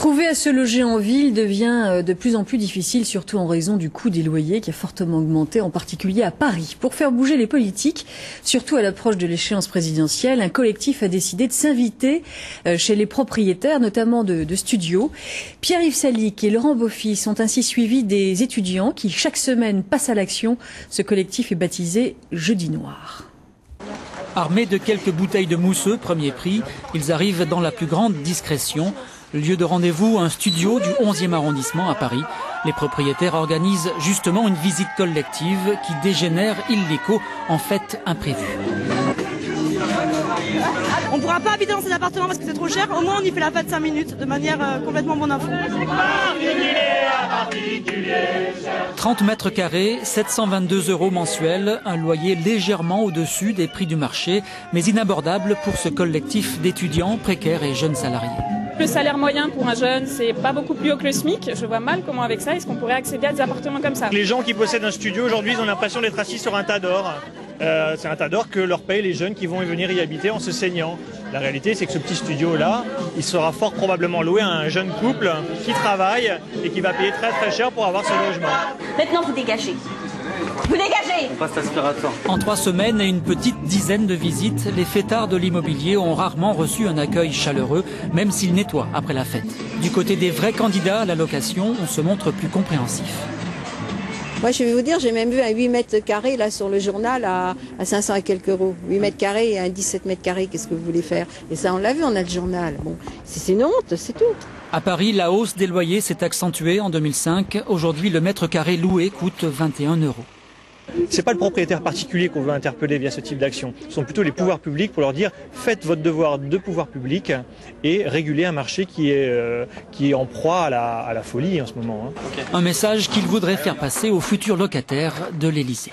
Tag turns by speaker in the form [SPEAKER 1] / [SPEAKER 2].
[SPEAKER 1] Trouver à se loger en ville devient de plus en plus difficile, surtout en raison du coût des loyers qui a fortement augmenté, en particulier à Paris. Pour faire bouger les politiques, surtout à l'approche de l'échéance présidentielle, un collectif a décidé de s'inviter chez les propriétaires, notamment de studios. Pierre-Yves Salic et Laurent Beaufils sont ainsi suivis des étudiants qui, chaque semaine, passent à l'action. Ce collectif est baptisé Jeudi Noir.
[SPEAKER 2] Armés de quelques bouteilles de mousseux, premier prix, ils arrivent dans la plus grande discrétion. Lieu de rendez-vous, un studio du 11e arrondissement à Paris. Les propriétaires organisent justement une visite collective qui dégénère illico en fête imprévue.
[SPEAKER 3] On ne pourra pas habiter dans cet appartement parce que c'est trop cher. Au moins, on y fait la fête 5 minutes de manière complètement bon enfant.
[SPEAKER 2] 30 mètres carrés, 722 € mensuels, un loyer légèrement au-dessus des prix du marché, mais inabordable pour ce collectif d'étudiants précaires et jeunes salariés.
[SPEAKER 4] Le salaire moyen pour un jeune, c'est pas beaucoup plus haut que le SMIC. Je vois mal comment avec ça, est-ce qu'on pourrait accéder à des appartements comme ça.
[SPEAKER 5] Les gens qui possèdent un studio aujourd'hui, ils ont l'impression d'être assis sur un tas d'or. C'est un tas d'or que leur payent les jeunes qui vont venir y habiter en se saignant. La réalité, c'est que ce petit studio-là, il sera fort probablement loué à un jeune couple qui travaille et qui va payer très très cher pour avoir ce logement.
[SPEAKER 6] Maintenant, vous dégagez. Vous dégagez!
[SPEAKER 7] On passe l'aspirateur.
[SPEAKER 2] En 3 semaines et une petite dizaine de visites, les fêtards de l'immobilier ont rarement reçu un accueil chaleureux, même s'ils nettoient après la fête. Du côté des vrais candidats à la location, on se montre plus compréhensif.
[SPEAKER 8] Moi, je vais vous dire, j'ai même vu un 8 mètres carrés là sur le journal à 500 et quelques euros. 8 mètres carrés et un 17 mètres carrés, qu'est-ce que vous voulez faire? Et ça, on l'a vu, on a le journal. Bon, c'est une honte, c'est tout.
[SPEAKER 2] À Paris, la hausse des loyers s'est accentuée en 2005. Aujourd'hui, le mètre carré loué coûte 21 €.
[SPEAKER 5] C'est pas le propriétaire particulier qu'on veut interpeller via ce type d'action. Ce sont plutôt les pouvoirs publics pour leur dire faites votre devoir de pouvoir public et régulez un marché qui est en proie à la folie en ce moment.
[SPEAKER 2] Un message qu'ils voudraient faire passer aux futurs locataires de l'Élysée.